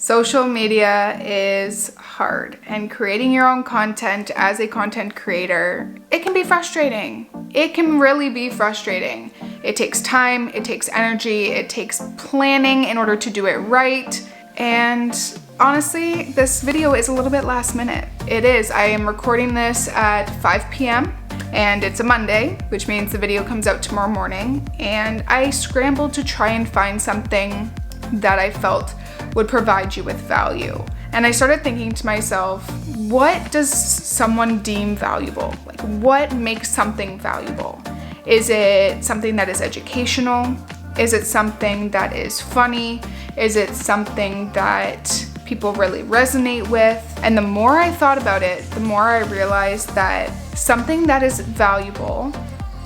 Social media is hard, and creating your own content as a content creator, it can be frustrating. It can really be frustrating. It takes time, it takes energy, it takes planning in order to do it right. And honestly, this video is a little bit last minute. It is. I am recording this at 5 p.m. and it's a Monday, which means the video comes out tomorrow morning. And I scrambled to try and find something that I felt would provide you with value. And I started thinking to myself, what does someone deem valuable? Like, what makes something valuable? Is it something that is educational? Is it something that is funny? Is it something that people really resonate with? And the more I thought about it, the more I realized that something that is valuable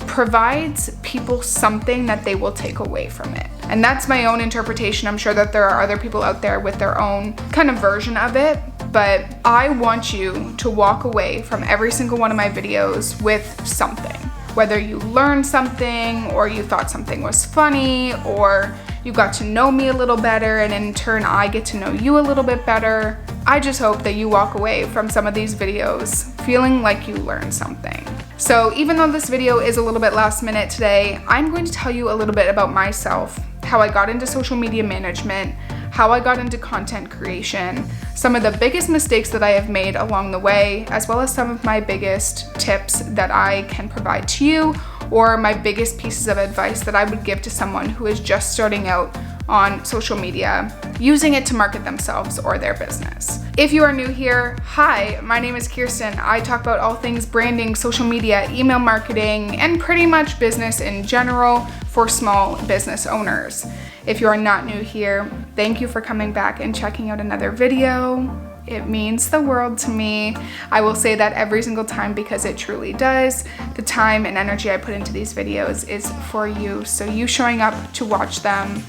provides people something that they will take away from it. And that's my own interpretation. I'm sure that there are other people out there with their own kind of version of it, but I want you to walk away from every single one of my videos with something. Whether you learned something, or you thought something was funny, or you got to know me a little better, and in turn I get to know you a little bit better. I just hope that you walk away from some of these videos feeling like you learned something. So even though this video is a little bit last minute today, I'm going to tell you a little bit about myself, how I got into social media management, how I got into content creation, some of the biggest mistakes that I have made along the way, as well as some of my biggest tips that I can provide to you, or my biggest pieces of advice that I would give to someone who is just starting out on social media, using it to market themselves or their business. If you are new here, hi, my name is Kirsten. I talk about all things branding, social media, email marketing, and pretty much business in general for small business owners. If you are not new here, thank you for coming back and checking out another video. It means the world to me. I will say that every single time because it truly does. The time and energy I put into these videos is for you, so you showing up to watch them,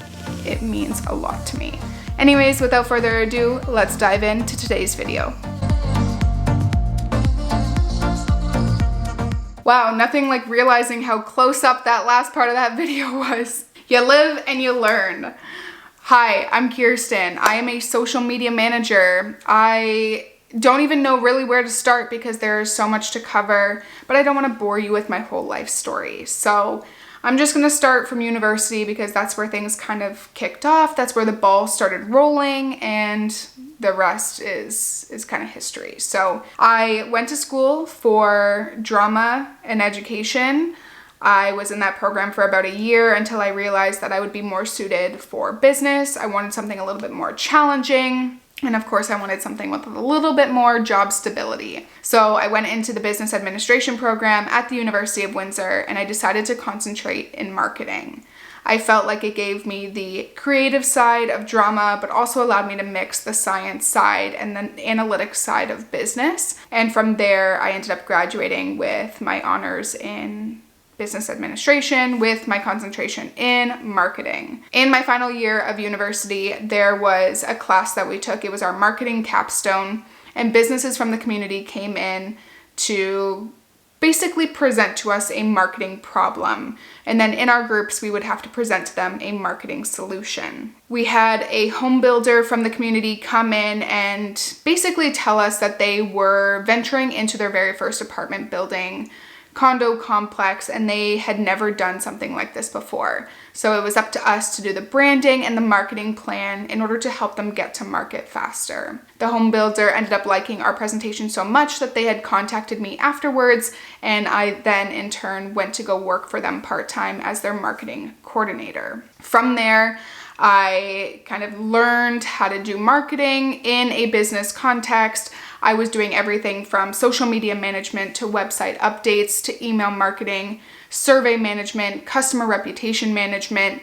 it means a lot to me. Anyways, without further ado, let's dive into today's video. Wow, nothing like realizing how close up that last part of that video was. You live and you learn. Hi, I'm Kirsten. I am a social media manager. I don't even know really where to start because there is so much to cover, but I don't want to bore you with my whole life story. So I'm just going to start from university because that's where things kind of kicked off. That's where the ball started rolling, and the rest is kind of history. So I went to school for drama and education. I was in that program for about a year until I realized that I would be more suited for business. I wanted something a little bit more challenging. And of course, I wanted something with a little bit more job stability. So I went into the business administration program at the University of Windsor, and I decided to concentrate in marketing. I felt like it gave me the creative side of drama, but also allowed me to mix the science side and the analytics side of business. And from there, I ended up graduating with my honors in business administration with my concentration in marketing. In my final year of university, there was a class that we took. It was our marketing capstone, and businesses from the community came in to basically present to us a marketing problem. And then in our groups, we would have to present to them a marketing solution. We had a home builder from the community come in and basically tell us that they were venturing into their very first apartment building condo complex, and they had never done something like this before. So it was up to us to do the branding and the marketing plan in order to help them get to market faster. The home builder ended up liking our presentation so much that they had contacted me afterwards, and I then in turn went to go work for them part-time as their marketing coordinator. From there, I kind of learned how to do marketing in a business context. I was doing everything from social media management to website updates to email marketing, survey management, customer reputation management.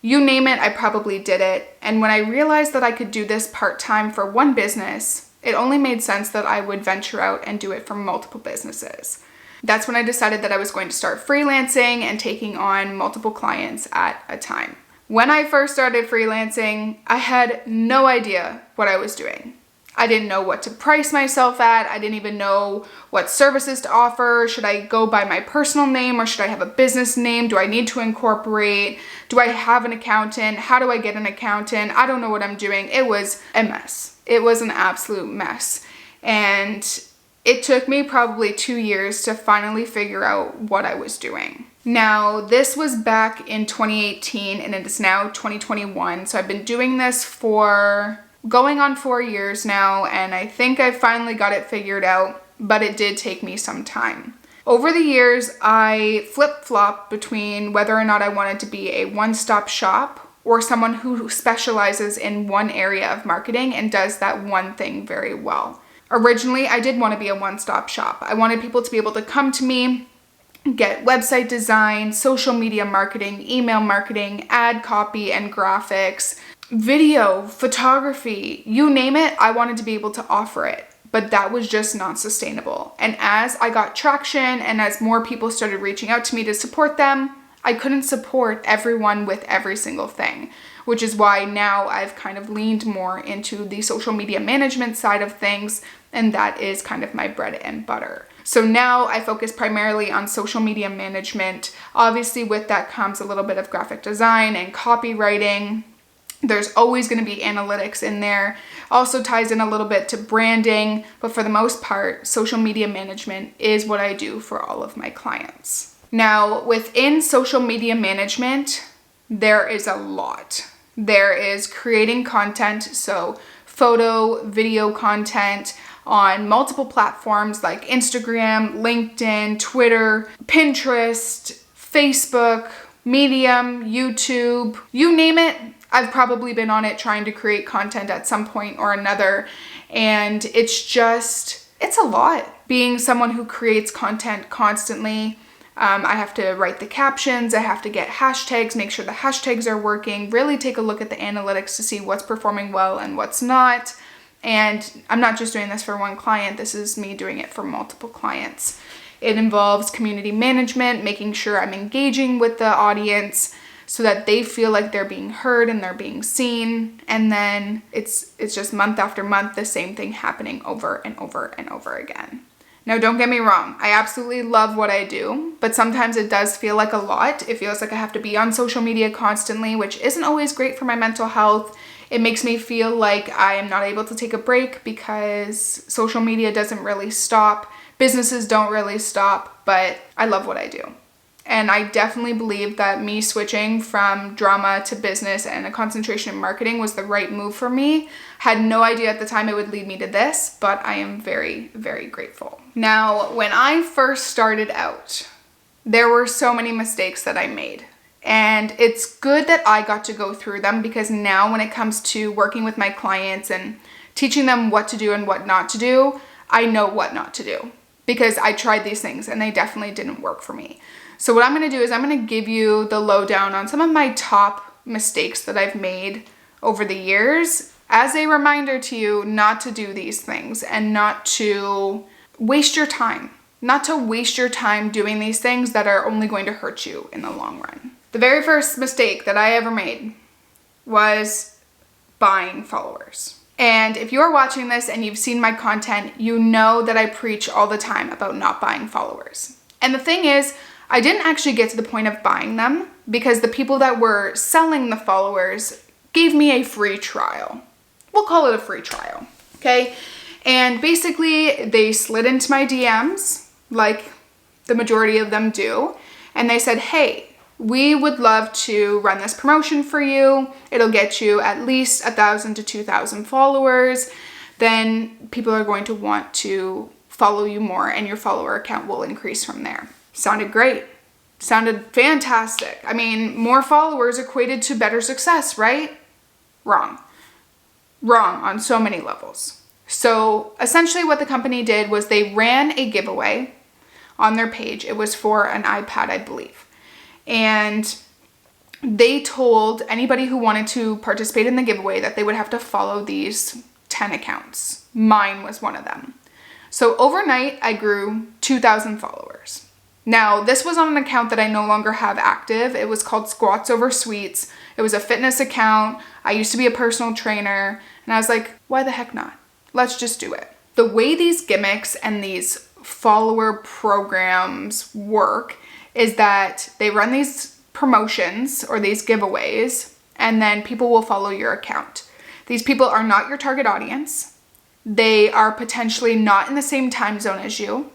You name it, I probably did it. And when I realized that I could do this part-time for one business, it only made sense that I would venture out and do it for multiple businesses. That's when I decided that I was going to start freelancing and taking on multiple clients at a time. When I first started freelancing, I had no idea what I was doing. I didn't know what to price myself at. I didn't even know what services to offer. Should I go by my personal name or should I have a business name? Do I need to incorporate? Do I have an accountant? How do I get an accountant? I don't know what I'm doing. It was a mess. It was an absolute mess. And it took me probably 2 years to finally figure out what I was doing. Now, this was back in 2018 and it is now 2021. So I've been doing this for going on 4 years now, and I think I finally got it figured out, but it did take me some time. Over the years, I flip-flopped between whether or not I wanted to be a one-stop shop or someone who specializes in one area of marketing and does that one thing very well. Originally, I did want to be a one-stop shop. I wanted people to be able to come to me, get website design, social media marketing, email marketing, ad copy and graphics, video, photography, you name it, I wanted to be able to offer it. But that was just not sustainable. And as I got traction and as more people started reaching out to me to support them, I couldn't support everyone with every single thing, which is why now I've kind of leaned more into the social media management side of things, and that is kind of my bread and butter. So now I focus primarily on social media management. Obviously with that comes a little bit of graphic design and copywriting. There's always going to be analytics in there. Also ties in a little bit to branding, but for the most part, social media management is what I do for all of my clients. Now, within social media management, there is a lot. There is creating content, so photo, video content on multiple platforms like Instagram, LinkedIn, Twitter, Pinterest, Facebook, Medium, YouTube, you name it. I've probably been on it trying to create content at some point or another, and it's a lot. Being someone who creates content constantly, I have to write the captions, I have to get hashtags, make sure the hashtags are working, really take a look at the analytics to see what's performing well and what's not. And I'm not just doing this for one client, this is me doing it for multiple clients. It involves community management, making sure I'm engaging with the audience so that they feel like they're being heard and they're being seen. And then it's just month after month, the same thing happening over and over and over again. Now, don't get me wrong, I absolutely love what I do, but sometimes it does feel like a lot. It feels like I have to be on social media constantly, which isn't always great for my mental health. It makes me feel like I am not able to take a break because social media doesn't really stop. Businesses don't really stop, but I love what I do. And I definitely believe that me switching from drama to business and a concentration in marketing was the right move for me. Had no idea at the time it would lead me to this, but I am very, very grateful. Now, when I first started out, there were so many mistakes that I made. And it's good that I got to go through them because now when it comes to working with my clients and teaching them what to do and what not to do, I know what not to do because I tried these things and they definitely didn't work for me. So what I'm going to do is I'm going to give you the lowdown on some of my top mistakes that I've made over the years as a reminder to you not to do these things and not to waste your time. Not to waste your time doing these things that are only going to hurt you in the long run. The very first mistake that I ever made was buying followers. And if you're watching this and you've seen my content, you know that I preach all the time about not buying followers. And the thing is, I didn't actually get to the point of buying them because the people that were selling the followers gave me a free trial. We'll call it a free trial, okay? And basically they slid into my DMs like the majority of them do. And they said, hey, we would love to run this promotion for you. It'll get you at least 1,000 to 2,000 followers. Then people are going to want to follow you more and your follower account will increase from there. Sounded great. Sounded fantastic. I mean, more followers equated to better success, right? Wrong. Wrong on so many levels. So essentially what the company did was they ran a giveaway on their page. It was for an iPad, I believe. And they told anybody who wanted to participate in the giveaway that they would have to follow these 10 accounts. Mine was one of them. So overnight, I grew 2,000 followers. Now, this was on an account that I no longer have active. It was called Squats Over Sweets. It was a fitness account. I used to be a personal trainer. And I was like, why the heck not? Let's just do it. The way these gimmicks and these follower programs work is that they run these promotions or these giveaways, and then people will follow your account. These people are not your target audience. They are potentially not in the same time zone as you,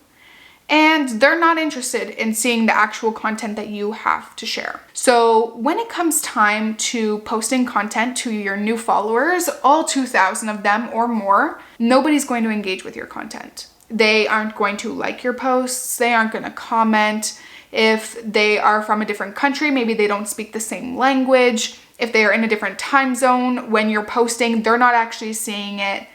and they're not interested in seeing the actual content that you have to share. So when it comes time to posting content to your new followers, all 2,000 of them or more, nobody's going to engage with your content. They aren't going to like your posts. They aren't going to comment. If they are from a different country, maybe they don't speak the same language. If they are in a different time zone, when you're posting, they're not actually seeing it.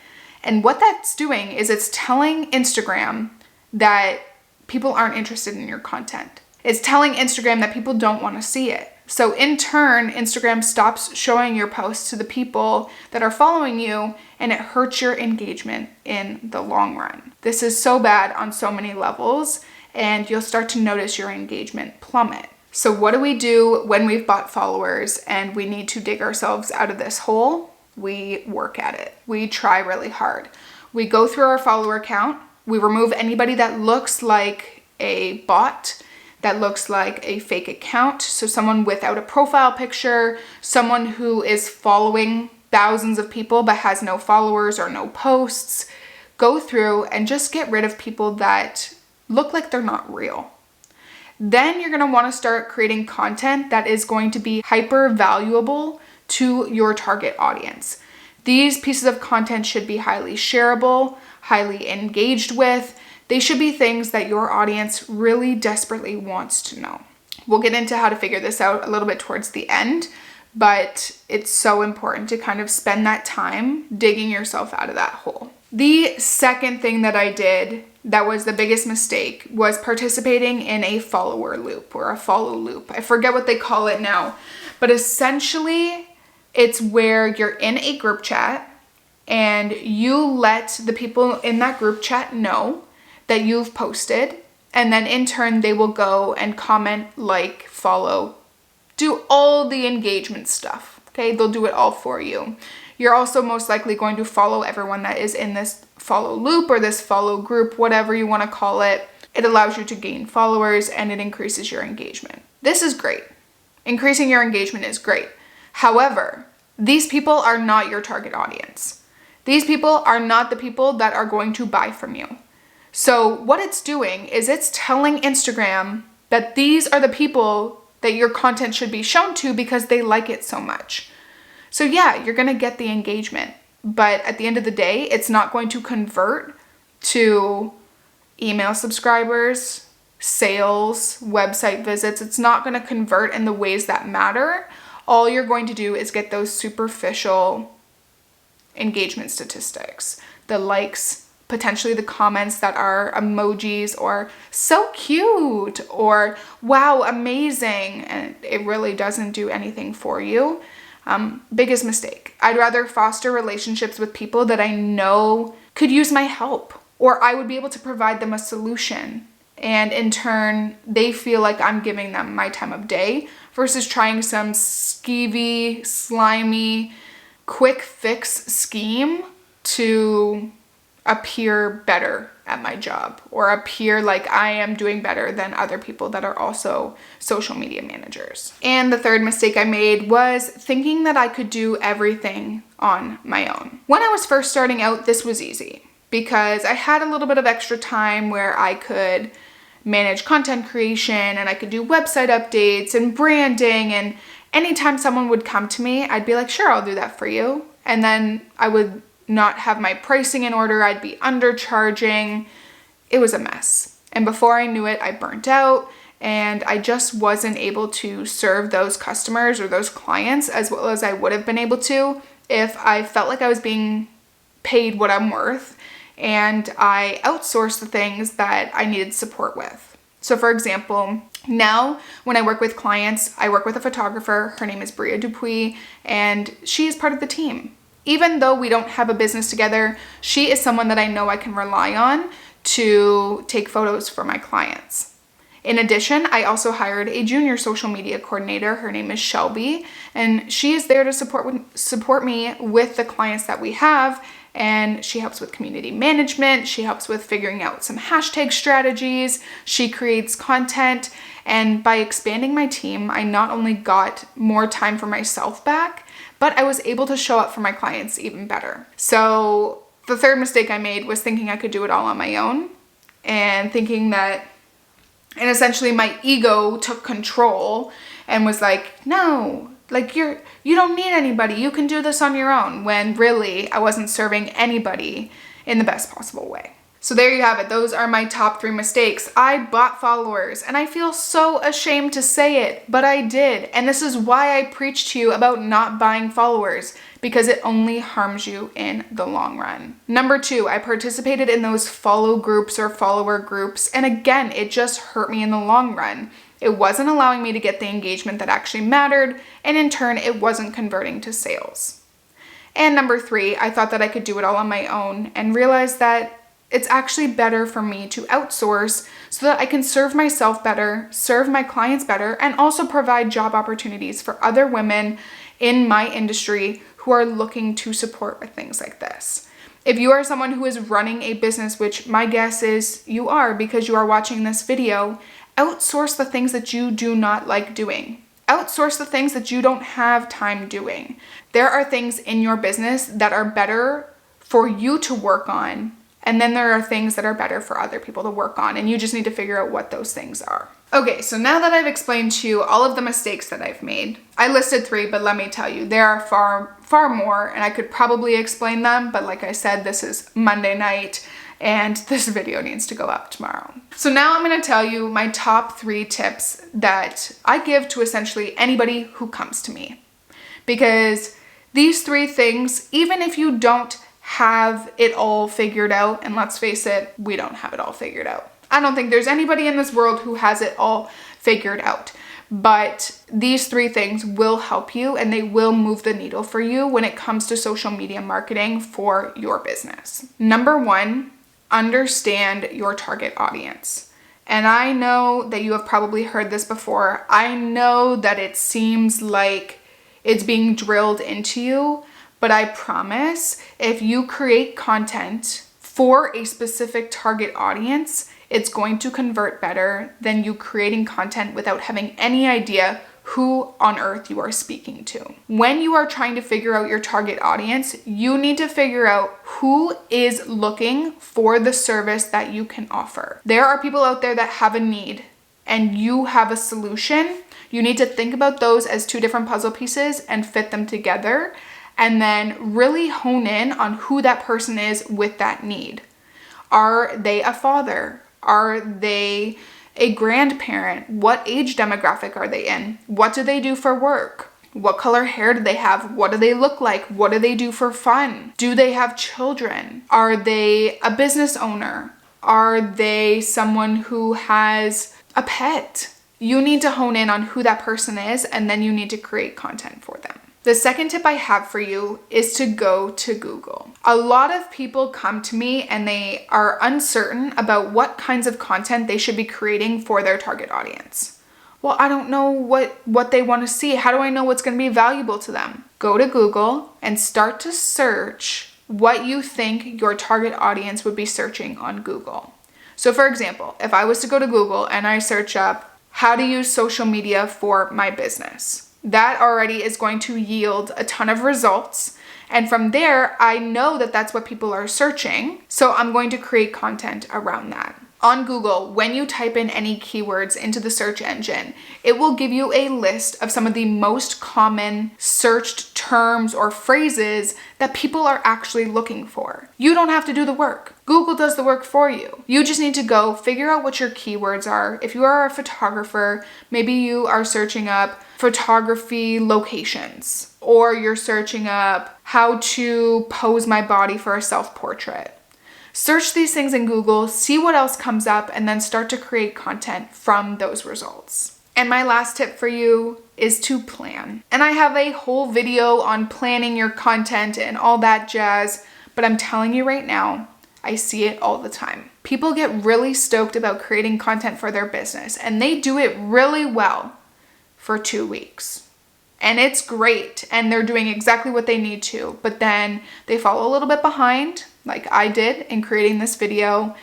And what that's doing is it's telling Instagram that people aren't interested in your content. It's telling Instagram that people don't want to see it. So in turn, Instagram stops showing your posts to the people that are following you, and it hurts your engagement in the long run. This is so bad on so many levels, and you'll start to notice your engagement plummet. So what do we do when we've bought followers and we need to dig ourselves out of this hole? We work at it. We try really hard. We go through our follower count. We remove anybody that looks like a bot, that looks like a fake account. So someone without a profile picture, someone who is following thousands of people but has no followers or no posts. Go through and just get rid of people that look like they're not real. Then you're going to want to start creating content that is going to be hyper valuable to your target audience. These pieces of content should be highly shareable, highly engaged with. They should be things that your audience really desperately wants to know. We'll get into how to figure this out a little bit towards the end, but it's so important to kind of spend that time digging yourself out of that hole. The second thing that I did that was the biggest mistake was participating in a follower loop or a follow loop. I forget what they call it now, but essentially it's where you're in a group chat and you let the people in that group chat know that you've posted, and then in turn they will go and comment, like, follow, do all the engagement stuff. Okay, they'll do it all for you. You're also most likely going to follow everyone that is in this follow loop or this follow group, whatever you want to call it. It allows you to gain followers and it increases your engagement. This is great. Increasing your engagement is great. However, these people are not your target audience. These people are not the people that are going to buy from you. So what it's doing is it's telling Instagram that these are the people that your content should be shown to because they like it so much. So yeah, you're going to get the engagement, but at the end of the day, it's not going to convert to email subscribers, sales, website visits. It's not going to convert in the ways that matter. All you're going to do is get those superficial engagement statistics, the likes, potentially the comments that are emojis or so cute or wow, amazing, and it really doesn't do anything for you. Biggest mistake. I'd rather foster relationships with people that I know could use my help, or I would be able to provide them a solution. And in turn, they feel like I'm giving them my time of day versus trying some skeevy, slimy, quick fix scheme to appear better at my job or appear like I am doing better than other people that are also social media managers. And the third mistake I made was thinking that I could do everything on my own. When I was first starting out, this was easy because I had a little bit of extra time where I could manage content creation and I could do website updates and branding, and anytime someone would come to me, I'd be like, sure, I'll do that for you. And then I would not have my pricing in order. I'd be undercharging. It was a mess. And before I knew it, I burnt out and I just wasn't able to serve those customers or those clients as well as I would have been able to if I felt like I was being paid what I'm worth and I outsourced the things that I needed support with. So for example, now when I work with clients, I work with a photographer. Her name is Bria Dupuis and she is part of the team. Even though we don't have a business together, she is someone that I know I can rely on to take photos for my clients. In addition, I also hired a junior social media coordinator. Her name is Shelby, and she is there to support me with the clients that we have and she helps with community management. She helps with figuring out some hashtag strategies. She creates content. And by expanding my team, I not only got more time for myself back, but I was able to show up for my clients even better. So the third mistake I made was thinking I could do it all on my own, and thinking that, and essentially my ego took control and was like, no, like you don't need anybody. You can do this on your own, when really I wasn't serving anybody in the best possible way. So there you have it. Those are my top 3 mistakes. I bought followers, and I feel so ashamed to say it, but I did. And this is why I preach to you about not buying followers, because it only harms you in the long run. Number 2, I participated in those follow groups or follower groups, and again, it just hurt me in the long run. It wasn't allowing me to get the engagement that actually mattered, and in turn, it wasn't converting to sales. And number 3, I thought that I could do it all on my own, and realized that it's actually better for me to outsource so that I can serve myself better, serve my clients better, and also provide job opportunities for other women in my industry who are looking to support with things like this. If you are someone who is running a business, which my guess is you are because you are watching this video, outsource the things that you do not like doing. Outsource the things that you don't have time doing. There are things in your business that are better for you to work on, and then there are things that are better for other people to work on, and you just need to figure out what those things are. Okay, so now that I've explained to you all of the mistakes that I've made, I listed 3, but let me tell you, there are far more, and I could probably explain them, but like I said, this is Monday night, and this video needs to go up tomorrow. So now I'm gonna tell you my top 3 tips that I give to essentially anybody who comes to me. Because these 3 things, even if you don't have it all figured out, and let's face it, we don't have it all figured out. I don't think there's anybody in this world who has it all figured out, but these 3 things will help you, and they will move the needle for you when it comes to social media marketing for your business. Number 1, understand your target audience. And I know that you have probably heard this before. I know that it seems like it's being drilled into you, but I promise, if you create content for a specific target audience, it's going to convert better than you creating content without having any idea who on earth you are speaking to. When you are trying to figure out your target audience, you need to figure out who is looking for the service that you can offer. There are people out there that have a need, and you have a solution. You need to think about those as 2 different puzzle pieces and fit them together, and then really hone in on who that person is with that need. Are they a father? Are they a grandparent? What age demographic are they in? What do they do for work? What color hair do they have? What do they look like? What do they do for fun? Do they have children? Are they a business owner? Are they someone who has a pet? You need to hone in on who that person is, and then you need to create content for them. The second tip I have for you is to go to Google. A lot of people come to me and they are uncertain about what kinds of content they should be creating for their target audience. Well, I don't know what they want to see. How do I know what's going to be valuable to them? Go to Google and start to search what you think your target audience would be searching on Google. So for example, if I was to go to Google and I search up how to use social media for my business, that already is going to yield a ton of results. And from there, I know that that's what people are searching. So I'm going to create content around that. On Google, when you type in any keywords into the search engine, it will give you a list of some of the most common searched terms or phrases that people are actually looking for. You don't have to do the work. Google does the work for you. You just need to go figure out what your keywords are. If you are a photographer, maybe you are searching up photography locations, or you're searching up how to pose my body for a self-portrait. Search these things in Google, see what else comes up, and then start to create content from those results. And my last tip for you is to plan. And I have a whole video on planning your content and all that jazz, but I'm telling you right now, I see it all the time. People get really stoked about creating content for their business, and they do it really well for 2 weeks. and it's great and they're doing exactly what they need to, but then they fall a little bit behind, like I did in creating this video,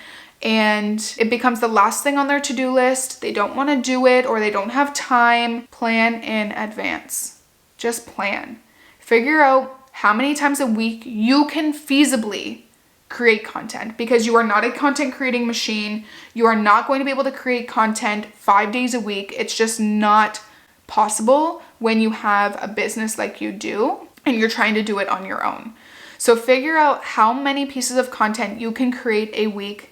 and it becomes the last thing on their to-do list. They don't want to do it or they don't have time. Plan in advance. Just plan. Figure out how many times a week you can feasibly create content, because you are not a content creating machine. You are not going to be able to create content 5 days a week. It's just not possible when you have a business like you do and you're trying to do it on your own. So figure out how many pieces of content you can create a week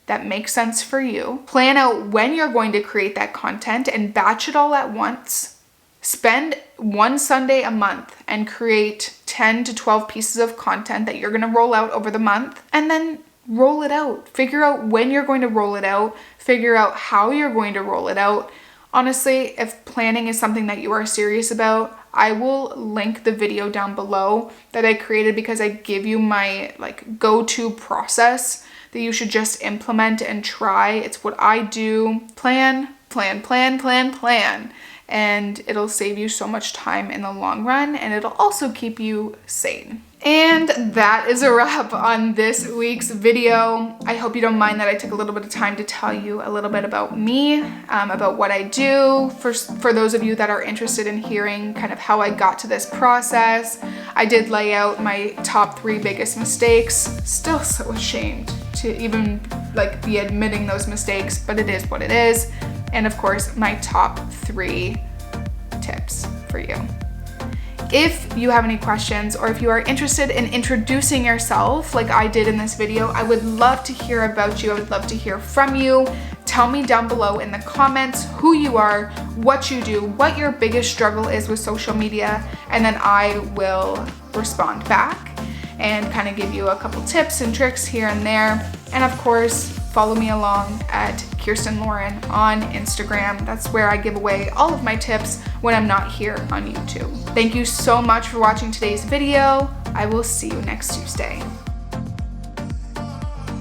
that makes sense for you. Plan out when you're going to create that content and batch it all at once. Spend one Sunday a month and create 10 to 12 pieces of content that you're going to roll out over the month, and then roll it out. Figure out when you're going to roll it out. Figure out how you're going to roll it out. Honestly, if planning is something that you are serious about, I will link the video down below that I created, because I give you my go-to process that you should just implement and try. It's what I do. Plan, plan, plan, plan, plan. And it'll save you so much time in the long run, and it'll also keep you sane. And that is a wrap on this week's video. I hope you don't mind that I took a little bit of time to tell you a little bit about me, about what I do. For those of you that are interested in hearing kind of how I got to this process, I did lay out my top 3 biggest mistakes. Still so ashamed to even be admitting those mistakes, but it is what it is. And of course, my top 3 tips for you. If you have any questions, or if you are interested in introducing yourself like I did in this video, I would love to hear about you. I would love to hear from you. Tell me down below in the comments who you are, what you do, what your biggest struggle is with social media, and then I will respond back and kind of give you a couple tips and tricks here and there. And of course, follow me along at Kirsten Lauren on Instagram. That's where I give away all of my tips when I'm not here on YouTube. Thank you so much for watching today's video. I will see you next Tuesday.